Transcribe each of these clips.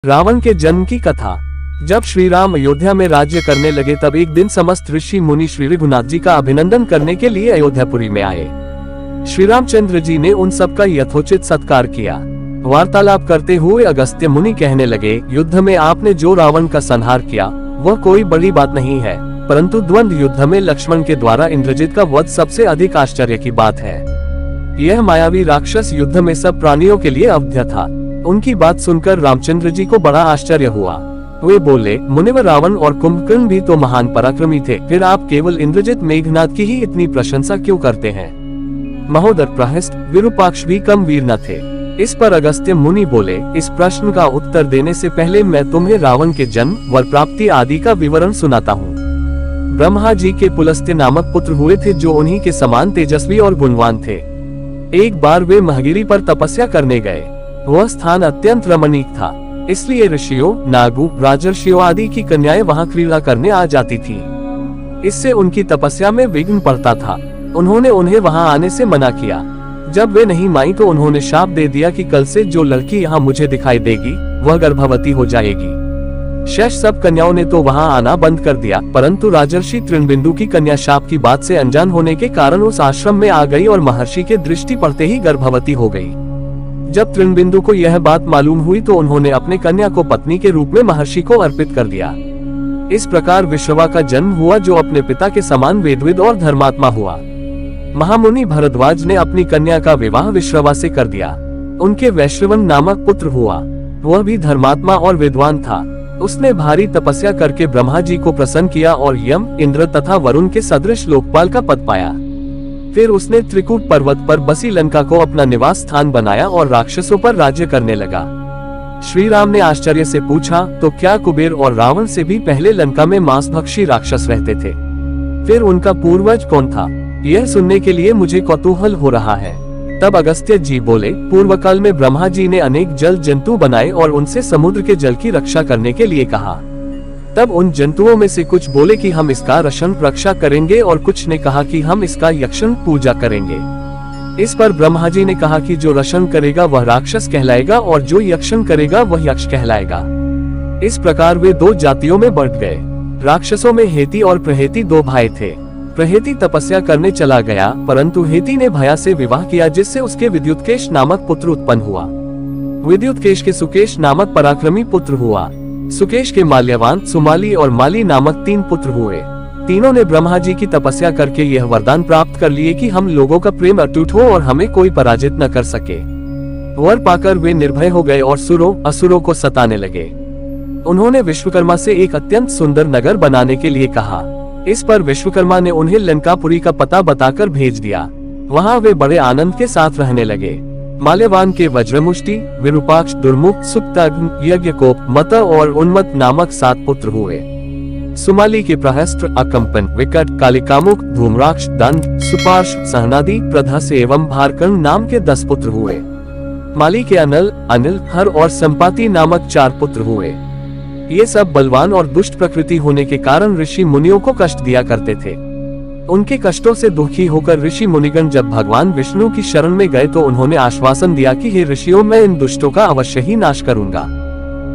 रावण के जन्म की कथा। जब श्री राम अयोध्या में राज्य करने लगे तब एक दिन समस्त ऋषि मुनि श्री रघुनाथ जी का अभिनंदन करने के लिए अयोध्यापुरी में आए। श्री रामचंद्र जी ने उन सबका यथोचित सत्कार किया। वार्तालाप करते हुए अगस्त्य मुनि कहने लगे, युद्ध में आपने जो रावण का संहार किया वह कोई बड़ी बात नहीं है, परंतु द्वंद्व युद्ध में लक्ष्मण के द्वारा इंद्रजित का वध सबसे अधिक आश्चर्य की बात है। यह मायावी राक्षस युद्ध में सब प्राणियों के लिए अवध्य था। उनकी बात सुनकर रामचंद्र जी को बड़ा आश्चर्य हुआ। वे बोले, मुनिवर रावण और कुंभकर्ण भी तो महान पराक्रमी थे, फिर आप केवल इंद्रजित मेघनाथ की ही इतनी प्रशंसा क्यों करते हैं? महोदर प्रहस्त विरूपाक्ष भी कम वीर न थे। इस पर अगस्त्य मुनि बोले, इस प्रश्न का उत्तर देने से पहले मैं तुम्हें रावण के जन्म, वर प्राप्ति आदि का विवरण सुनाता हूँ। ब्रह्मा जी के पुलस्त्य नामक पुत्र हुए थे जो उन्हीं के समान तेजस्वी और गुणवान थे। एक बार वे महगिरी पर तपस्या करने गए। वह स्थान अत्यंत रमणीक था, इसलिए ऋषियों, नागों, राजर्षियों आदि की कन्याएं वहां क्रीड़ा करने आ जाती थीं। इससे उनकी तपस्या में विघ्न पड़ता था। उन्होंने उन्हें वहां आने से मना किया। जब वे नहीं मानी तो उन्होंने शाप दे दिया कि कल से जो लड़की यहाँ मुझे दिखाई देगी वह गर्भवती हो जाएगी। शेष सब कन्याओं ने तो वहां आना बंद कर दिया, परंतु राजर्षि तृणबिंदु की कन्या शाप की बात से अनजान होने के कारण उस आश्रम में आ गई और महर्षि के दृष्टि पड़ते ही गर्भवती हो गई। जब तृणबिंदु को यह बात मालूम हुई तो उन्होंने अपने कन्या को पत्नी के रूप में महर्षि को अर्पित कर दिया। इस प्रकार विश्रवा का जन्म हुआ जो अपने पिता के समान वेदविद और धर्मात्मा हुआ। महामुनि भरद्वाज ने अपनी कन्या का विवाह विश्रवा से कर दिया। उनके वैश्रवन नामक पुत्र हुआ। वह भी धर्मात्मा और विद्वान था। उसने भारी तपस्या करके ब्रह्मा जी को प्रसन्न किया और यम, इंद्र तथा वरुण के सदृश लोकपाल का पद पाया। फिर उसने त्रिकूट पर्वत पर बसी लंका को अपना निवास स्थान बनाया और राक्षसों पर राज्य करने लगा। श्री राम ने आश्चर्य से पूछा, तो क्या कुबेर और रावण से भी पहले लंका में मांसभक्षी राक्षस रहते थे? फिर उनका पूर्वज कौन था? यह सुनने के लिए मुझे कौतूहल हो रहा है। तब अगस्त्य जी बोले, पूर्व काल में ब्रह्मा जी ने अनेक जल जंतु बनाए और उनसे समुद्र के जल की रक्षा करने के लिए कहा। तब उन जंतुओं में से कुछ बोले कि हम इसका रक्षण रक्षा करेंगे और कुछ ने कहा कि हम इसका यक्षण पूजा करेंगे। इस पर ब्रह्मा जी ने कहा कि जो रक्षण करेगा वह राक्षस कहलाएगा और जो यक्षण करेगा वह यक्ष कहलाएगा। इस प्रकार वे दो जातियों में बढ़ गए। राक्षसों में हेती और प्रहेती दो भाई थे। प्रहेती तपस्या करने चला गया, परंतु हेती ने भया से विवाह किया जिससे उसके विद्युतकेश नामक पुत्र उत्पन्न हुआ। विद्युतकेश के सुकेश नामक पराक्रमी पुत्र हुआ। सुकेश के माल्यवान, सुमाली और माली नामक 3 पुत्र हुए। तीनों ने ब्रह्मा जी की तपस्या करके यह वरदान प्राप्त कर लिए कि हम लोगों का प्रेम अटूट हो और हमें कोई पराजित न कर सके। वर पाकर वे निर्भय हो गए और सुरों, असुरों को सताने लगे। उन्होंने विश्वकर्मा से एक अत्यंत सुंदर नगर बनाने के लिए कहा। इस पर विश्वकर्मा ने उन्हें लंकापुरी का पता बताकर भेज दिया। वहाँ वे बड़े आनंद के साथ रहने लगे। माल्यवान के वज्रमुष्टि, विरूपाक्ष, दुर्मुख, सुप्ताग्न, यज्ञकोप, मत और उन्मत्त नामक 7 पुत्र हुए। सुमाली के प्रहस्त्र, अकंपन, विकट, कालिकामुख, धूम्राक्ष, दंड, सुपार्श, सहनादि, प्रधस एवं भारकर्ण नाम के 10 पुत्र हुए। माली के अनल, अनिल, हर और संपाति नामक 4 पुत्र हुए। ये सब बलवान और दुष्ट प्रकृति होने के कारण ऋषि मुनियों को कष्ट दिया करते थे। उनके कष्टों से दुखी होकर ऋषि मुनिगण जब भगवान विष्णु की शरण में गए तो उन्होंने आश्वासन दिया कि हे ऋषियों, मैं इन दुष्टों का अवश्य ही नाश करूंगा।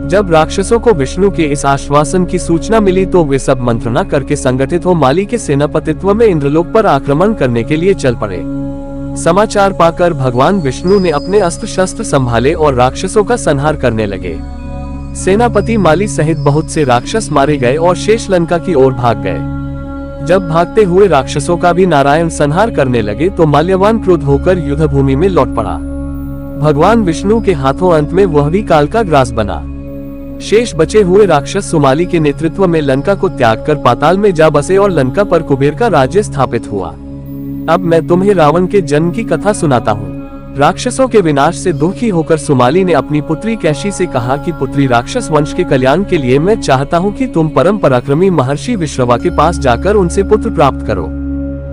जब राक्षसों को विष्णु के इस आश्वासन की सूचना मिली तो वे सब मंत्रणा करके संगठित हो माली के सेनापतित्व में इंद्रलोक पर आक्रमण करने के लिए चल पड़े। समाचार पाकर भगवान विष्णु ने अपने अस्त्र शस्त्र संभाले और राक्षसों का संहार करने लगे। सेनापति माली सहित बहुत से राक्षस मारे गए और शेष लंका की ओर भाग गए। जब भागते हुए राक्षसों का भी नारायण संहार करने लगे तो माल्यवान क्रोध होकर युद्ध भूमि में लौट पड़ा। भगवान विष्णु के हाथों अंत में वह भी काल का ग्रास बना। शेष बचे हुए राक्षस सुमाली के नेतृत्व में लंका को त्याग कर पाताल में जा बसे और लंका पर कुबेर का राज्य स्थापित हुआ। अब मैं तुम्हें रावण के जन्म की कथा सुनाता हूँ। राक्षसों के विनाश से दुखी होकर सुमाली ने अपनी पुत्री कैशी से कहा कि पुत्री, राक्षस वंश के कल्याण के लिए मैं चाहता हूँ कि तुम परम पराक्रमी महर्षि विश्रवा के पास जाकर उनसे पुत्र प्राप्त करो।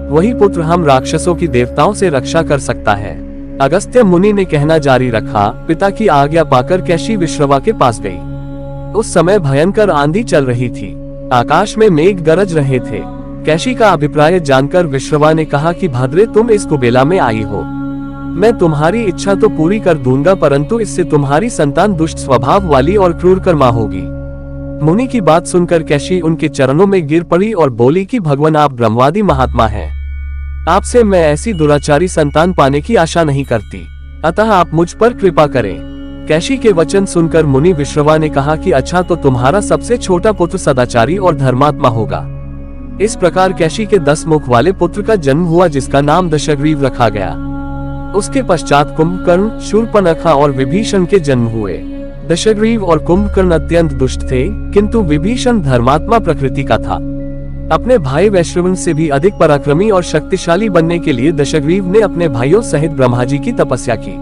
वही पुत्र हम राक्षसों की देवताओं से रक्षा कर सकता है। अगस्त्य मुनि ने कहना जारी रखा। पिता की आज्ञा पाकर कैशी विश्रवा के पास गई। उस समय भयंकर आंधी चल रही थी। आकाश में मेघ गरज रहे थे। कैशी का अभिप्राय जानकर विश्रवा ने कहा कि भद्रे, तुम इस कुबेला में आई हो। मैं तुम्हारी इच्छा तो पूरी कर दूंगा, परंतु इससे तुम्हारी संतान दुष्ट स्वभाव वाली और क्रूर कर्मा होगी। मुनि की बात सुनकर कैशी उनके चरणों में गिर पड़ी और बोली कि भगवान, आप ब्रह्मवादी महात्मा हैं। आपसे मैं ऐसी दुराचारी संतान पाने की आशा नहीं करती, अतः आप मुझ पर कृपा करें। कैशी के वचन सुनकर मुनि विश्रवा ने कहा कि अच्छा, तो तुम्हारा सबसे छोटा पुत्र सदाचारी और धर्मात्मा होगा। इस प्रकार कैशी के 10 मुख वाले पुत्र का जन्म हुआ, जिसका नाम दशग्रीव रखा गया। उसके पश्चात कुंभकर्ण, शूर्पणखा और विभीषण के जन्म हुए। दशग्रीव और कुंभकर्ण अत्यंत दुष्ट थे, किंतु विभीषण धर्मात्मा प्रकृति का था। अपने भाई वैश्रवन से भी अधिक पराक्रमी और शक्तिशाली बनने के लिए दशग्रीव ने अपने भाइयों सहित ब्रह्मा जी की तपस्या की।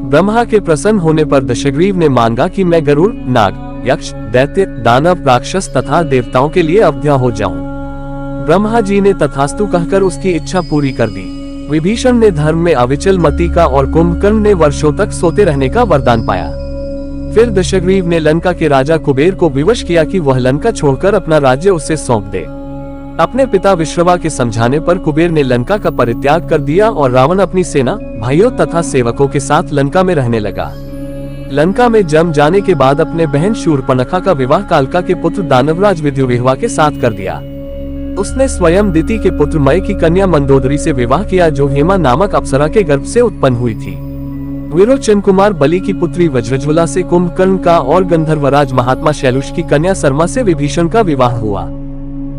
ब्रह्मा के प्रसन्न होने पर दशग्रीव ने मांगा कि मैं गरुड़, नाग, यक्ष, दैत्य, दानव, राक्षस तथा देवताओं के लिए अवध्या हो जाऊं। ब्रह्मा जी ने तथास्तु कहकर उसकी इच्छा पूरी कर दी। विभीषण ने धर्म में अविचल मति का और कुंभकर्ण ने वर्षों तक सोते रहने का वरदान पाया। फिर दशग्रीव ने लंका के राजा कुबेर को विवश किया कि वह लंका छोड़कर अपना राज्य उसे सौंप दे। अपने पिता विश्रवा के समझाने पर कुबेर ने लंका का परित्याग कर दिया और रावण अपनी सेना, भाइयों तथा सेवकों के साथ लंका में रहने लगा। लंका में जम जाने के बाद अपने बहन शूर्पणखा का विवाह कालका के पुत्र दानवराज विद्युविह्वा के साथ कर दिया। उसने स्वयं दिति के पुत्र मय की कन्या मंदोदरी से विवाह किया, जो हेमा नामक अप्सरा के गर्भ से उत्पन्न हुई थी। विरोचन कुमार बलि की पुत्री वज्रज्वला से कुंभकर्ण का और गंधर्वराज महात्मा शैलुष की कन्या सरमा से विभीषण का विवाह हुआ।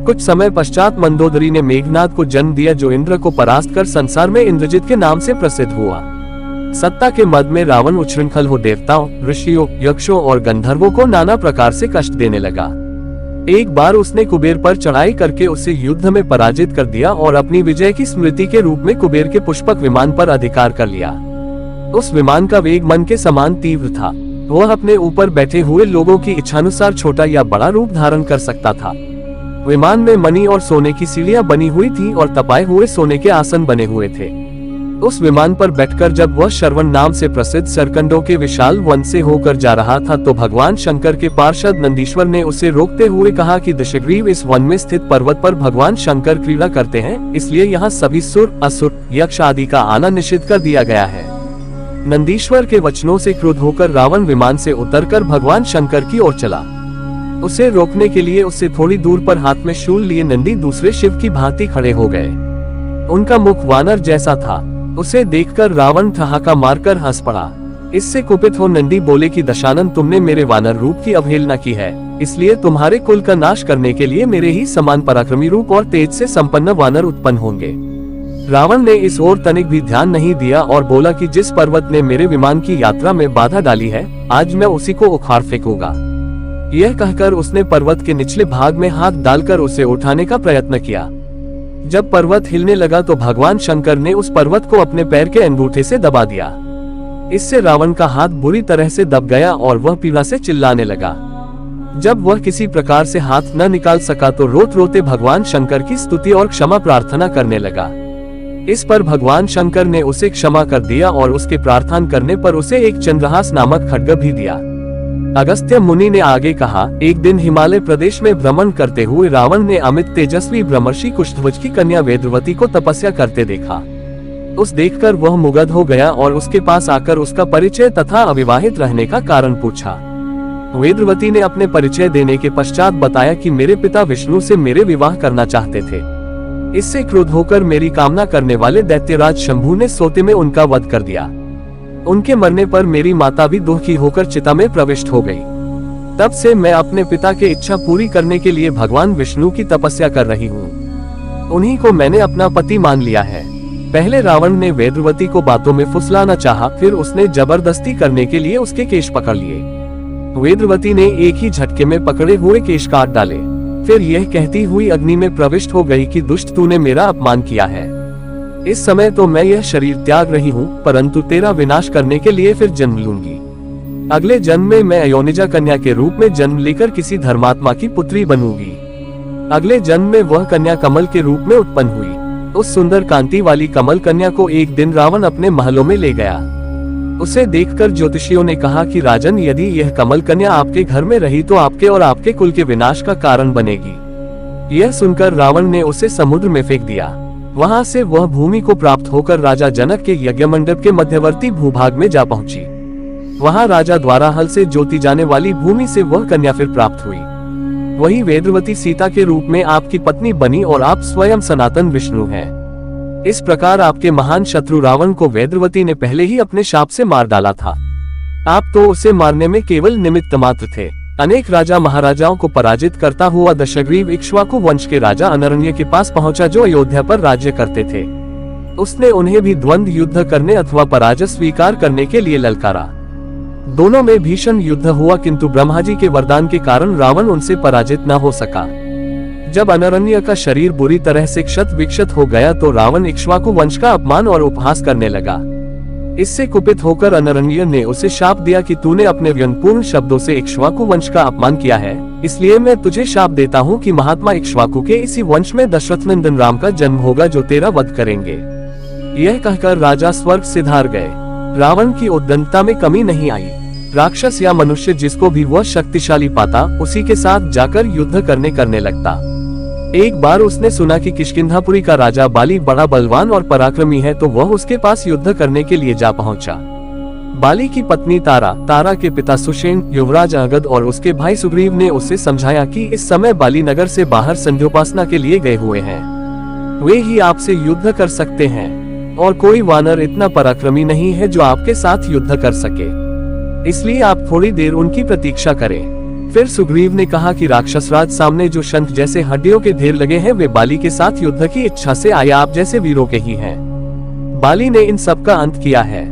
कुछ समय पश्चात मंदोदरी ने मेघनाद को जन्म दिया, जो इंद्र को परास्त कर संसार में इंद्रजित के नाम से प्रसिद्ध हुआ। सत्ता के मद में रावण उच्छृंखल हो देवताओं, ऋषियों, यक्षों और गंधर्वों को नाना प्रकार से कष्ट देने लगा। एक बार उसने कुबेर पर चढ़ाई करके उसे युद्ध में पराजित कर दिया और अपनी विजय की स्मृति के रूप में कुबेर के पुष्पक विमान पर अधिकार कर लिया। उस विमान का वेग मन के समान तीव्र था। वह अपने ऊपर बैठे हुए लोगों की इच्छानुसार छोटा या बड़ा रूप धारण कर सकता था। विमान में मणि और सोने की सीढ़ियां बनी हुई थी और तपाए हुए सोने के आसन बने हुए थे। उस विमान पर बैठकर जब वह श्रवण नाम से प्रसिद्ध सरकंडों के विशाल वन से होकर जा रहा था, तो भगवान शंकर के पार्षद नंदीश्वर ने उसे रोकते हुए कहा कि दशग्रीव, इस वन में स्थित पर्वत पर भगवान शंकर क्रीड़ा करते हैं, इसलिए यहाँ सभी सुर, असुर, यक्ष आदि का आना निषिद्ध कर दिया गया है। नंदीश्वर के वचनों से क्रुद्ध होकर रावण विमान से उतरकर भगवान शंकर की ओर चला। उसे रोकने के लिए उससे थोड़ी दूर पर हाथ में शूल लिए नंदी दूसरे शिव की भांति खड़े हो गए। उनका मुख वानर जैसा था। उसे देखकर रावण ठहाका मारकर हंस पड़ा। इससे कुपित हो नंदी बोले कि दशानन, तुमने मेरे वानर रूप की अवहेलना की है, इसलिए तुम्हारे कुल का नाश करने के लिए मेरे ही समान पराक्रमी रूप और तेज से संपन्न वानर उत्पन्न होंगे। रावण ने इस ओर तनिक भी ध्यान नहीं दिया और बोला कि जिस पर्वत ने मेरे विमान की यात्रा में बाधा डाली है, आज मैं उसी को उखाड़ फेंकूंगा। यह कहकर उसने पर्वत के निचले भाग में हाथ डालकर उसे उठाने का प्रयत्न किया। जब पर्वत हिलने लगा तो भगवान शंकर ने उस पर्वत को अपने पैर के अंगूठे से दबा दिया। इससे रावण का हाथ बुरी तरह से दब गया और वह पीड़ा से चिल्लाने लगा। जब वह किसी प्रकार से हाथ न निकाल सका तो रोते रोते भगवान शंकर की स्तुति और क्षमा प्रार्थना करने लगा। इस पर भगवान शंकर ने उसे क्षमा कर दिया और उसके प्रार्थना करने पर उसे एक चंद्रहास नामक खड्ग भी दिया। अगस्त्य मुनि ने आगे कहा, एक दिन हिमालय प्रदेश में भ्रमण करते हुए रावण ने अमित तेजस्वी ब्रह्मर्षि कुशध्वज की कन्या वेदवती को तपस्या करते देखा। उस देखकर वह मुग्ध हो गया और उसके पास आकर उसका परिचय तथा अविवाहित रहने का कारण पूछा। वेदवती ने अपने परिचय देने के पश्चात बताया कि मेरे पिता विष्णु से मेरे विवाह करना चाहते थे। इससे क्रुद्ध होकर मेरी कामना करने वाले दैत्यराज शंभु ने सोते में उनका वध कर दिया। उनके मरने पर मेरी माता भी दुखी होकर चिता में प्रविष्ट हो गई। तब से मैं अपने पिता की इच्छा पूरी करने के लिए भगवान विष्णु की तपस्या कर रही हूँ। उन्हीं को मैंने अपना पति मान लिया है। पहले रावण ने वेदवती को बातों में फुसलाना चाहा, फिर उसने जबरदस्ती करने के लिए उसके केश पकड़ लिए। वेदवती ने एक ही झटके में पकड़े हुए केश काट डाले। फिर यह कहती हुई अग्नि में प्रविष्ट हो गई कि दुष्ट, तूने मेरा अपमान किया है। इस समय तो मैं यह शरीर त्याग रही हूँ, परंतु तेरा विनाश करने के लिए फिर जन्म लूंगी। अगले जन्म में मैं अयोनिजा कन्या के रूप में जन्म लेकर किसी धर्मात्मा की पुत्री बनूंगी। अगले जन्म में वह कन्या कमल के रूप में उत्पन्न हुई। उस सुंदर कांति वाली कमल कन्या को एक दिन रावण अपने महलों में ले गया। उसे देखकर ज्योतिषियों ने कहा कि राजन, यदि यह कमल कन्या आपके घर में रही तो आपके और आपके कुल के विनाश का कारण बनेगी। यह सुनकर रावण ने उसे समुद्र में फेंक दिया। वहां से वह भूमि को प्राप्त होकर राजा जनक के यज्ञ मंडप के मध्यवर्ती भूभाग में जा पहुंची। वहां राजा द्वारा हल से जोती जाने वाली भूमि से वह कन्या फिर प्राप्त हुई। वही वेदवती सीता के रूप में आपकी पत्नी बनी और आप स्वयं सनातन विष्णु हैं। इस प्रकार आपके महान शत्रु रावण को वेदवती ने पहले ही अपने शाप से मार डाला था। आप तो उसे मारने में केवल निमित्त मात्र थे। अनेक राजा महाराजाओं को पराजित करता हुआ दशग्रीव इक्ष्वाकु वंश के राजा अनरण्य के पास पहुंचा, जो अयोध्या पर राज्य करते थे। उसने उन्हें भी द्वंद्व युद्ध करने अथवा पराजय स्वीकार करने के लिए ललकारा। दोनों में भीषण युद्ध हुआ, किंतु ब्रह्मा जी के वरदान के कारण रावण उनसे पराजित न हो सका। जब अनरण्य का शरीर बुरी तरह से क्षत विक्षत हो गया तो रावण इक्ष्वाकु वंश का अपमान और उपहास करने लगा। इससे कुपित होकर अनरण्य ने उसे शाप दिया कि तूने अपने व्यंगपूर्ण शब्दों से इक्ष्वाकु वंश का अपमान किया है, इसलिए मैं तुझे शाप देता हूँ कि महात्मा इक्ष्वाकु के इसी वंश में दशरथ नंदन राम का जन्म होगा, जो तेरा वध करेंगे। यह कहकर राजा स्वर्ग सिधार गए। रावण की उद्दंडता में कमी नहीं आई। राक्षस या मनुष्य जिसको भी वह शक्तिशाली पाता, उसी के साथ जाकर युद्ध करने लगता। एक बार उसने सुना कि किष्किंधापुरी का राजा बाली बड़ा बलवान और पराक्रमी है, तो वह उसके पास युद्ध करने के लिए जा पहुंचा। बाली की पत्नी तारा के पिता सुषेण, युवराज अंगद और उसके भाई सुग्रीव ने उसे समझाया कि इस समय बाली नगर से बाहर संध्योपासना के लिए गए हुए हैं। वे ही आपसे युद्ध कर सकते हैं और कोई वानर इतना पराक्रमी नहीं है जो आपके साथ युद्ध कर सके, इसलिए आप थोड़ी देर उनकी प्रतीक्षा करें। फिर सुग्रीव ने कहा कि राक्षसराज सामने जो शंख जैसे हड्डियों के ढेर लगे हैं, वे बाली के साथ युद्ध की इच्छा से आए आप जैसे वीरों के ही हैं। बाली ने इन सब का अंत किया है।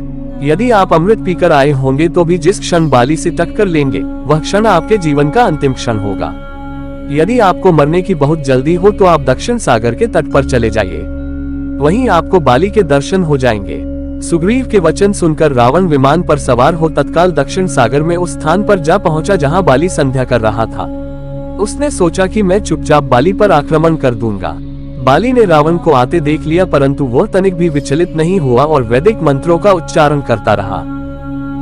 यदि आप अमृत पीकर आए होंगे तो भी जिस क्षण बाली से टक्कर लेंगे, वह क्षण आपके जीवन का अंतिम क्षण होगा। यदि आपको मरने की बहुत जल्दी हो तो आप दक्षिण सागर के तट पर चले जाइए, वहीं आपको बाली के दर्शन हो जाएंगे। सुग्रीव के वचन सुनकर रावण विमान पर सवार हो तत्काल दक्षिण सागर में उस स्थान पर जा पहुंचा जहां बाली संध्या कर रहा था। उसने सोचा कि मैं चुपचाप बाली पर आक्रमण कर दूंगा। बाली ने रावण को आते देख लिया, परंतु वह तनिक भी विचलित नहीं हुआ और वैदिक मंत्रों का उच्चारण करता रहा।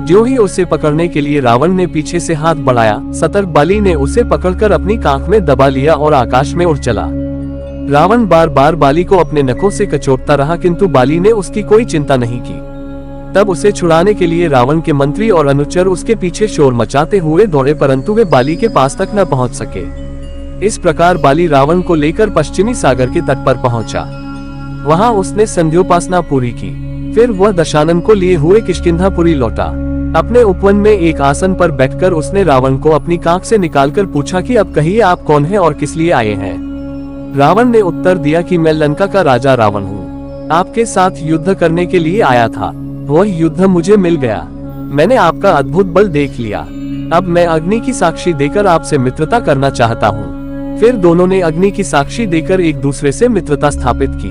ज्यों ही उसे पकड़ने के लिए रावण ने पीछे से हाथ बढ़ाया, सतर्क बाली ने उसे पकड़कर अपनी कांख में दबा लिया और आकाश में उड़ चला। रावण बार बार बाली को अपने नखों से कचोटता रहा, किंतु बाली ने उसकी कोई चिंता नहीं की। तब उसे छुड़ाने के लिए रावण के मंत्री और अनुचर उसके पीछे शोर मचाते हुए दौड़े, परंतु वे बाली के पास तक न पहुंच सके। इस प्रकार बाली रावण को लेकर पश्चिमी सागर के तट पर पहुंचा। वहां उसने संध्योपासना पूरी की। फिर वह दशानन को लिए हुए किष्किंधापुरी लौटा। अपने उपवन में एक आसन पर बैठकर उसने रावण को अपनी कांख से निकालकर पूछा कि अब कहिए आप कौन हैं और किस लिए आए हैं। रावण ने उत्तर दिया कि मैं लंका का राजा रावण हूँ, आपके साथ युद्ध करने के लिए आया था। वह युद्ध मुझे मिल गया। मैंने आपका अद्भुत बल देख लिया। अब मैं अग्नि की साक्षी देकर आपसे मित्रता करना चाहता हूँ। फिर दोनों ने अग्नि की साक्षी देकर एक दूसरे से मित्रता स्थापित की।